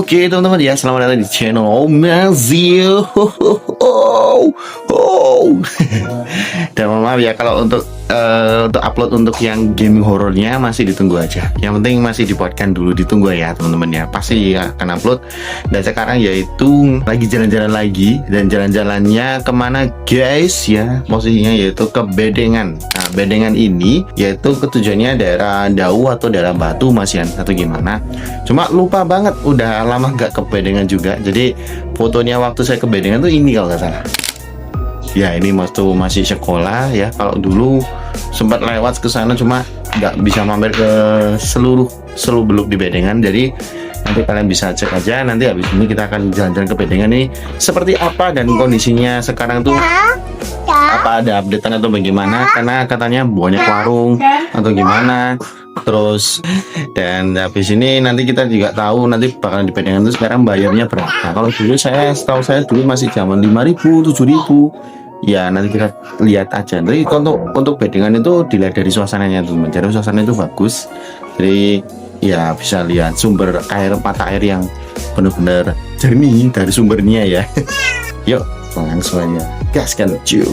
Oke teman-teman ya, selamat datang di channel Mazio. Dan mohon maaf ya kalau untuk upload untuk yang gaming horornya masih ditunggu aja. Yang penting masih dibuatkan dulu, ditunggu ya teman-teman ya. Pasti akan upload. Dan sekarang yaitu lagi jalan-jalan lagi, dan jalan-jalannya kemana guys ya? Posisinya yaitu ke Bedengan. Nah, Bedengan ini yaitu ketujuannya daerah Dau atau daerah Batu Masian atau gimana. Cuma lupa banget, udah lama nggak ke Bedengan juga. Jadi fotonya waktu saya ke Bedengan tuh ini kalau nggak salah. Ya ini waktu masih sekolah ya. Kalau dulu sempat lewat ke sana cuma nggak bisa mampir ke seluruh beluk di Bedengan. Jadi nanti kalian bisa cek aja. Nanti habis ini kita akan jalan-jalan ke Bedengan nih seperti apa dan kondisinya sekarang tuh apa, ada updatean atau bagaimana, karena katanya banyak warung atau gimana. Terus dan habis ini nanti kita juga tahu nanti bakalan di Bedengan itu sekarang bayarnya berapa. Kalau dulu setahu saya dulu masih zaman 5.000 7.000 ya. Nanti kita lihat aja. Jadi untuk Bedengan itu dilihat dari suasananya tuh, mencari suasana itu bagus. Jadi ya bisa lihat sumber air, mata air yang benar-benar jernih dari sumbernya ya. Yuk langsung aja gaskan cuy.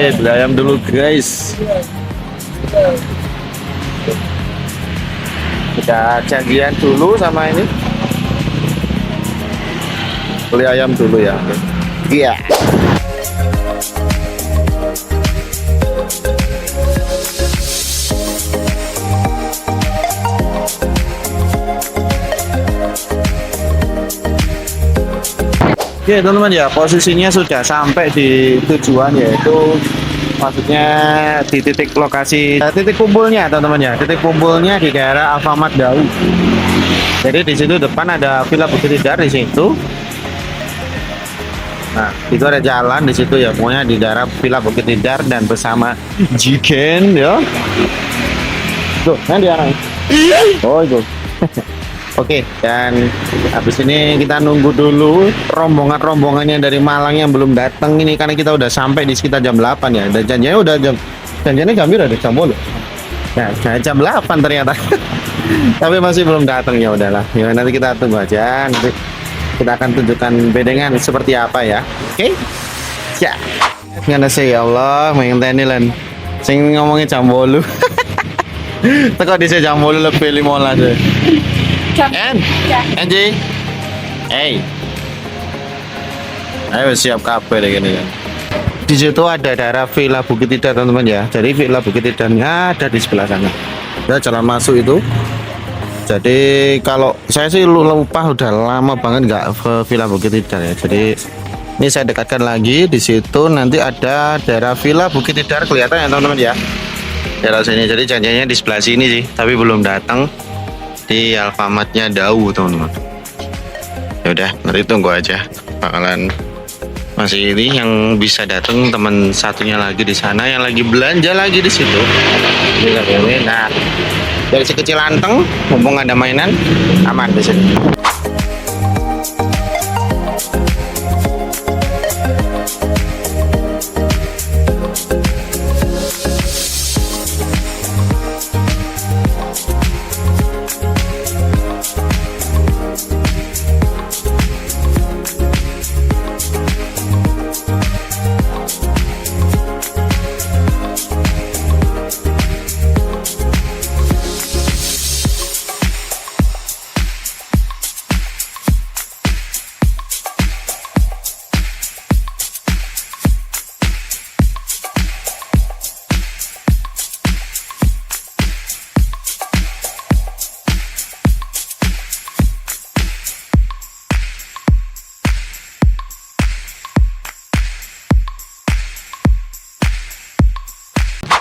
Beli ayam dulu guys. Kita janjian dulu sama ini. Beli ayam dulu ya. Iya. Oke teman-teman ya, posisinya sudah sampai di tujuan, yaitu maksudnya di titik lokasi, titik kumpulnya teman-teman ya. Titik kumpulnya di daerah Alfamart Dau. Jadi di situ depan ada Villa Bukit Tidar di situ. Nah itu ada jalan di situ ya, pokoknya di daerah Villa Bukit Tidar dan bersama Jiken ya. Tuh, kan di arah. Oh itu. Oke, dan habis ini kita nunggu dulu rombongan-rombongannya dari Malang yang belum datang ini, karena kita udah sampai di sekitar jam 8 ya. Dan janjinya udah janjinya jam berapa? Jam 10. Nah, jam 8 ternyata. Tapi masih belum datang, ya udahlah. Ya nanti kita tunggu aja. Nanti kita akan tunjukkan Bedengan seperti apa ya. Oke? Ya. Ngana sih ya Allah, menginteni lan. Sing ngomongin jam 8. Teko dhisik jam 8 lebih 15 deh. Anji, hey, ayo siap kabel deh gini ya. Di situ ada daerah Villa Bukit Tidar teman-teman ya. Jadi Villa Bukit Tidarnya ada di sebelah sana. Ya jalan masuk itu. Jadi kalau saya sih lupa, udah lama banget nggak ke Villa Bukit Tidar ya. Jadi ini saya dekatkan lagi, di situ nanti ada daerah Villa Bukit Tidar, kelihatan ya teman-teman ya. Daerah sini. Jadi janjinya di sebelah sini sih, tapi belum datang. Di Alfamartnya Dau teman-teman. Ya udah, nanti tunggu aja, bakalan masih ini yang bisa datang teman satunya lagi di sana yang lagi belanja lagi di situ. Nah, dari si kecil anteng, mumpung ada mainan, aman di sini.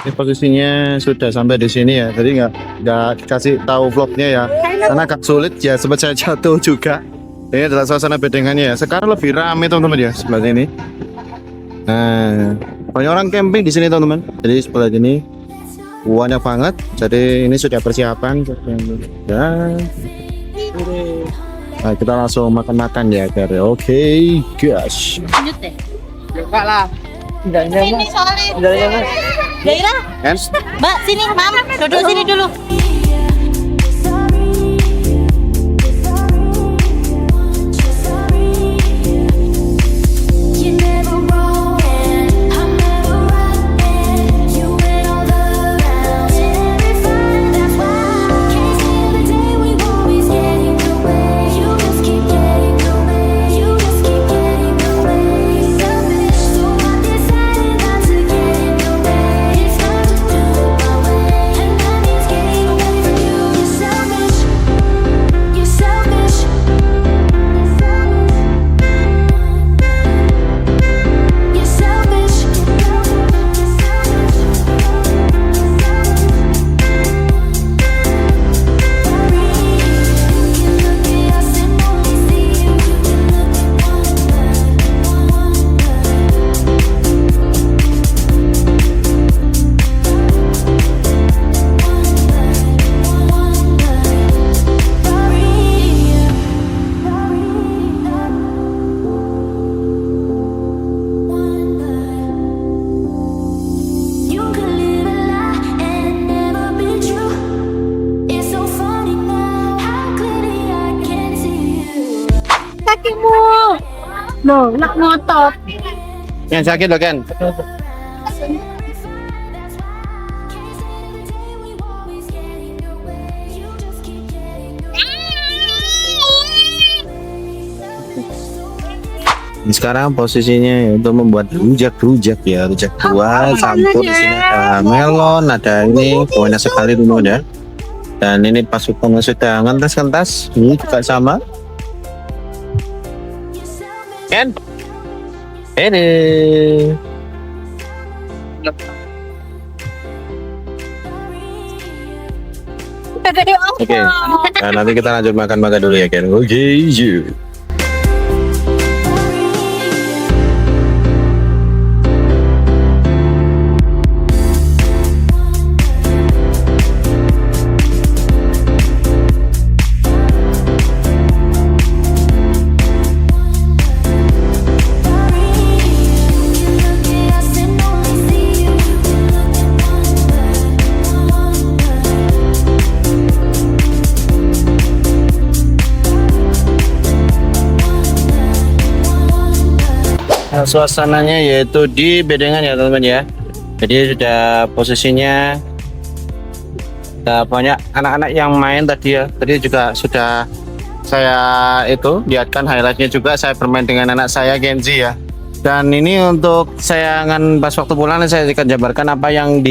Ini posisinya sudah sampai di sini ya, jadi nggak kasih tahu vlognya ya, karena agak sulit ya, sempat saya jatuh juga. Ini adalah suasana bedengannya ya. Sekarang lebih ramai teman-teman ya sebelah ini. Nah, banyak orang camping di sini teman-teman. Jadi sebelah ini banyak banget. Jadi ini sudah persiapan. Dan nah, kita langsung makan-makan ya, guys. Oke, guys. Lanjut deh. Enggak lah. Ini soalnya. Daira. Mbak, sini, Mam. Duduk sini dulu. Kakimu. Loh, nak ngotot. Yang sakit loh kan? Ini sekarang posisinya untuk membuat rujak ya, rujak buah campur di sini ada melon, ada ini banyak sekali dulu ya. Dan ini pasukan sudah ngentas-ngentas, ini juga sama. Kan? Ini. Oke, nah, nanti kita lanjut makan-makan dulu ya Ken. Oke, you. Nah, suasananya yaitu di bedengan ya teman-teman ya. Jadi sudah posisinya banyak anak-anak yang main tadi ya. Tadi juga sudah saya itu lihatkan highlightnya juga, saya bermain dengan anak saya Genzi ya. Dan ini untuk saya akan pas waktu pulang saya akan jabarkan apa yang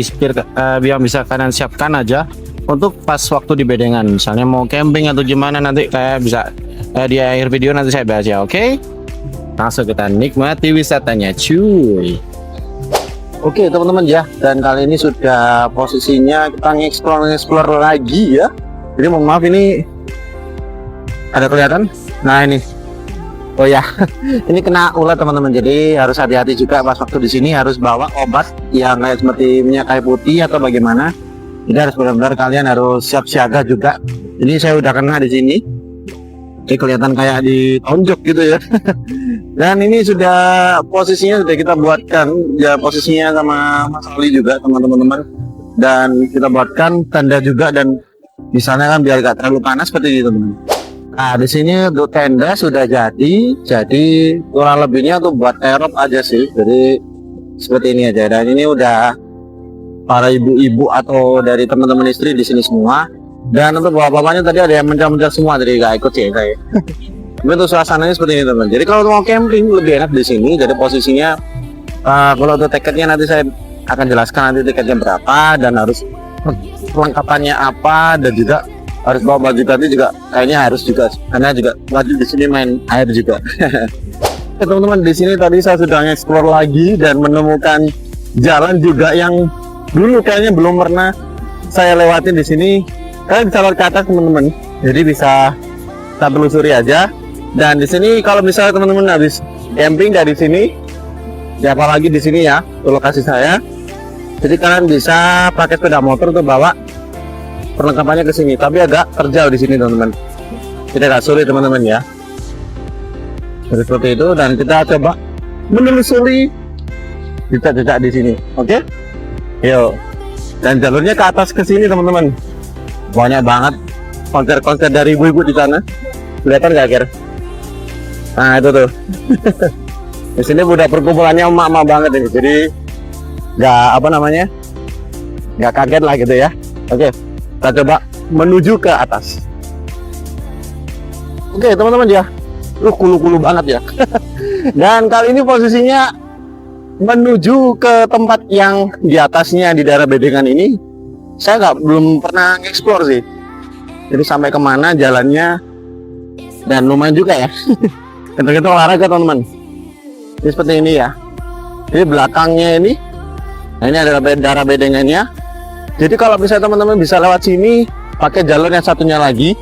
yang bisa kalian siapkan aja untuk pas waktu di bedengan. Misalnya mau camping atau gimana nanti kayak bisa di akhir video nanti saya bahas ya. Oke? Langsung kita nikmati wisatanya cuy. Oke teman-teman ya, dan kali ini sudah posisinya kita nge-explore lagi ya. Jadi mohon maaf ini ada kelihatan. Nah ini, oh ya, ini kena ulat teman-teman. Jadi harus hati-hati juga pas waktu di sini, harus bawa obat yang kayak seperti minyak kayu putih atau bagaimana. Jadi harus benar-benar kalian harus siap siaga juga. Ini saya udah kena di sini. Ini kelihatan kayak ditonjok gitu ya. Dan ini sudah posisinya sudah kita buatkan ya, posisinya sama Mas Ali juga teman-teman, dan kita buatkan tenda juga, dan di sana kan biar gak terlalu panas seperti itu teman. Nah di sini untuk tenda sudah jadi kurang lebihnya untuk buat aerob aja sih, jadi seperti ini aja. Dan ini udah para ibu-ibu atau dari teman-teman istri di sini semua, dan untuk bapak-bapaknya tadi ada yang mencah-mencah semua, jadi gak ikut sih saya. Untuk suasananya seperti ini teman. Jadi kalau mau camping lebih enak di sini. Jadi posisinya kalau untuk tiketnya nanti saya akan jelaskan nanti tiketnya berapa dan harus perlengkapannya apa, dan juga harus bawa baju tadi juga kayaknya harus juga, karena juga baju di sini main air juga. Teman-teman di sini tadi saya sudah explore lagi dan menemukan jalan juga yang dulu kayaknya belum pernah saya lewatin di sini. Kalian bisa lewat ke atas teman-teman, jadi bisa kita telusuri aja. Dan di sini kalau misalnya teman-teman habis camping dari sini, ya apalagi di sini ya, ke lokasi saya. Jadi kalian bisa pakai sepeda motor untuk bawa perlengkapannya ke sini. Tapi agak terjal di sini teman-teman. Tidak agak sulit teman-teman ya. Jadi seperti itu, dan kita coba menelusuri jejak-jejak di sini. Oke? Yuk. Dan jalurnya ke atas ke sini teman-teman. Banyak banget konser-konser dari ibu-ibu di sana. Kelihatan nggak kira? Nah itu tuh. Di sini udah perkumpulannya emak-emak banget ini. Jadi nggak apa namanya, nggak kaget lah gitu ya. Oke, kita coba menuju ke atas. Oke teman-teman ya, kulu-kulu banget ya. Dan kali ini posisinya menuju ke tempat yang di atasnya di daerah Bedengan ini. Saya belum pernah explore sih. Jadi sampai kemana jalannya, dan lumayan juga ya. Kita olahraga teman-teman. Ini seperti ini ya. Jadi belakangnya ini, nah ini adalah daerah Bedengannya. Jadi kalau misalnya teman-teman bisa lewat sini, pakai jalur yang satunya lagi.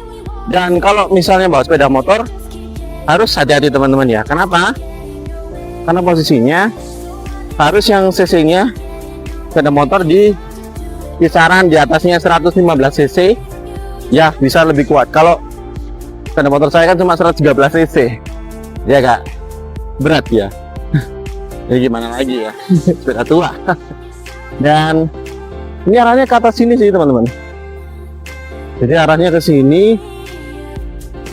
Dan kalau misalnya bawa sepeda motor, harus hati-hati teman-teman ya. Kenapa? Karena posisinya harus yang cc-nya sepeda motor di kisaran di atasnya 115 cc, ya bisa lebih kuat. Kalau sepeda motor saya kan cuma 113 cc, ya kak, berat ya. Ya gimana lagi ya, sepeda tua. Dan ini arahnya ke atas sini sih teman-teman. Jadi arahnya ke sini.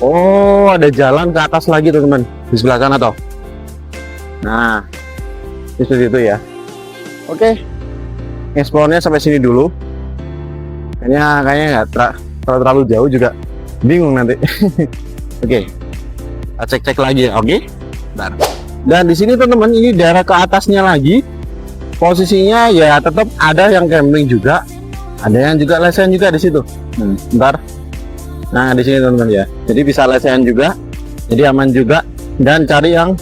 Oh, ada jalan ke atas lagi teman-teman, di sebelah sana toh. Nah, itu ya. Oke, explore-nya sampai sini dulu. Kayaknya nggak terlalu jauh juga, bingung nanti. Oke, kita cek-cek lagi ya. Oke, bentar. Dan di sini teman-teman, ini daerah ke atasnya lagi. Posisinya ya tetap ada yang camping juga, ada yang juga lesehan juga di situ. Bentar. Nah di sini teman-teman ya, jadi bisa lesehan juga, jadi aman juga. Dan cari yang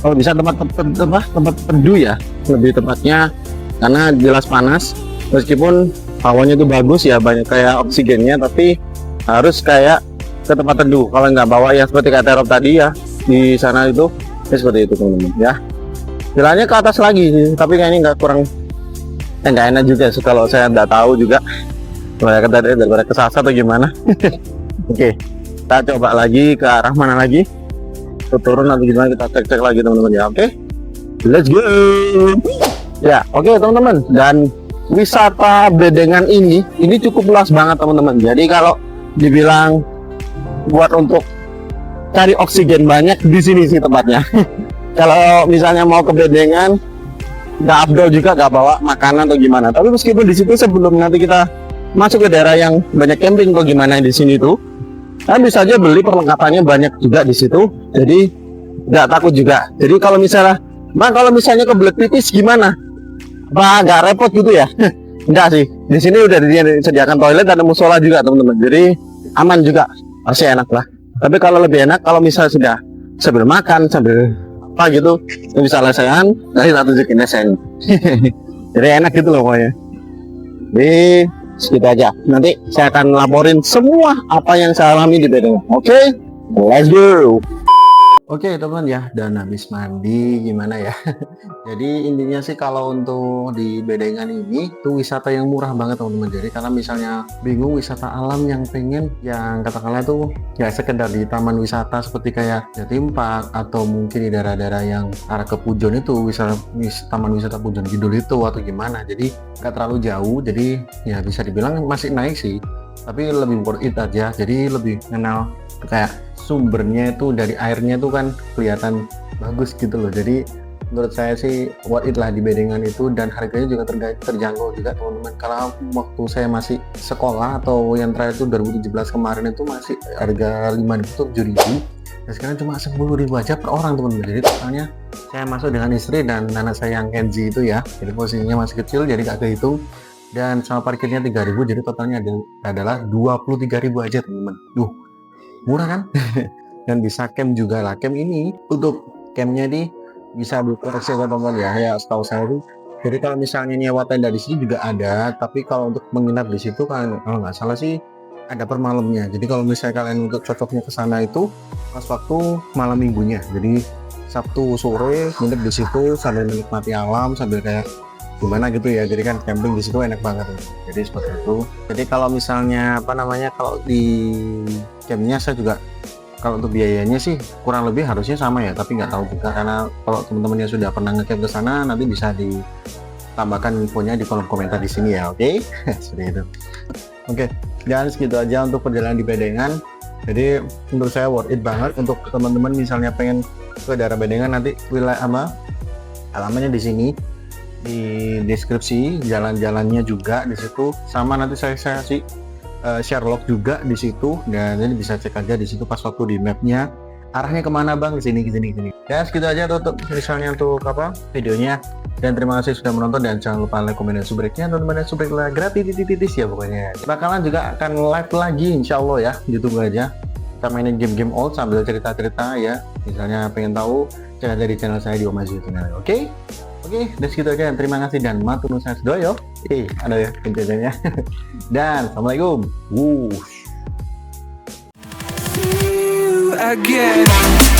kalau bisa tempat teduh ya, lebih tepatnya, karena jelas panas. Meskipun hawanya itu bagus ya, banyak kayak oksigennya, tapi harus kayak ke tempat teduh. Kalau nggak bawa yang seperti kata Rob tadi ya, di sana itu ya seperti itu teman-teman ya. Jalannya ke atas lagi sih, tapi kayaknya nggak enak juga sih kalau saya nggak tahu juga. Daripada kesasar atau gimana. Oke, kita coba lagi ke arah mana lagi, ke turun atau gimana, kita cek-cek lagi teman-teman ya. Oke, let's go ya. Oke teman-teman, dan wisata Bedengan ini cukup luas banget teman-teman. Jadi kalau dibilang buat untuk cari oksigen banyak, di sini sih tempatnya. Kalau misalnya mau ke Bedengan, nggak afdol juga nggak bawa makanan atau gimana. Tapi meskipun di situ sebelum nanti kita masuk ke daerah yang banyak camping atau gimana di sini tuh, kan bisa aja beli perlengkapannya banyak juga di situ. Jadi nggak takut juga. Jadi kalau misalnya kebelet pipis gimana? Apa nggak repot gitu ya? Enggak sih. Di sini udah disediakan toilet dan musola juga teman-teman. Jadi aman juga, masih enak lah. Tapi kalau lebih enak kalau misalnya sudah sambil makan sambil apa gitu, bisa lesehan, nanti tak tunjukin lesen. Jadi enak gitu loh pokoknya. Jadi segitu aja. Nanti saya akan laporin semua apa yang saya alami di Bedengan. Oke, let's go. Oke teman ya, dan habis mandi gimana ya. Jadi intinya sih kalau untuk di Bedengan ini tuh wisata yang murah banget teman-teman. Jadi kalau misalnya bingung wisata alam yang pengen yang katakanlah tuh ya sekedar di taman wisata seperti kayak Jatim Park atau mungkin di daerah-daerah yang arah ke Pujon itu, taman wisata Pujon Kidul itu atau gimana. Jadi nggak terlalu jauh, jadi ya bisa dibilang masih naik sih, tapi lebih worth it aja. Jadi lebih kenal kayak sumbernya itu dari airnya tuh kan kelihatan bagus gitu loh. Jadi menurut saya sih worth it lah di Bedengan itu, dan harganya juga terjangkau juga teman-teman. Kalau waktu saya masih sekolah atau yang terakhir itu 2017 kemarin itu masih harga 5.000 tuh 7.000, dan sekarang cuma 10.000 aja per orang teman-teman. Jadi totalnya saya masuk dengan istri dan anak saya yang Kenzi itu ya, jadi posisinya masih kecil jadi gak kehitung, dan sama parkirnya 3.000, jadi totalnya adalah 23.000 aja teman-teman. Murah kan? Dan bisa camp juga lah. Camp ini untuk campnya di bisa dikoreksi teman-teman ya. Ya setahu saya tuh Jadi kalau misalnya nyewa tenda di sini juga ada, tapi kalau untuk menginap di situ kan kalau nggak salah sih ada per malamnya. Jadi kalau misalnya kalian untuk cocoknya ke sana itu pas waktu malam minggunya. Jadi Sabtu sore nginep di situ sambil menikmati alam, sambil kayak gimana gitu ya. Jadi kan camping di situ enak banget. Jadi seperti itu. Jadi kalau misalnya apa namanya, kalau di campnya saya juga, kalau untuk biayanya sih kurang lebih harusnya sama ya, tapi nggak tahu juga karena kalau teman-teman yang sudah pernah ngecamp ke sana nanti bisa ditambahkan infonya di kolom komentar di sini ya, oke? Seperti itu. Oke, dan segitu aja untuk perjalanan di Bedengan. Jadi menurut saya worth it banget untuk teman-teman misalnya pengen ke daerah Bedengan, nanti wilayah alamannya di sini di deskripsi, jalan-jalannya juga di situ, sama nanti saya kasih share log juga di situ, dan ini bisa cek aja di situ pas waktu di mapnya arahnya kemana bang, ke sini. Ya segitu aja tutup misalnya untuk videonya, dan terima kasih sudah menonton, dan jangan lupa like, komen, dan subscribe-nya teman-teman, dan subscribe lah gratis ya pokoknya. Bakalan juga akan live lagi insya Allah ya, ditunggu aja. Kita mainin game-game old sambil cerita-cerita ya, misalnya pengen tahu cek aja di channel saya di Om Aziz channel. Oke, dan segitu aja, terima kasih dan matur nuwun sadoyo. Ada ya penjelasannya. Dan assalamualaikum. See you again.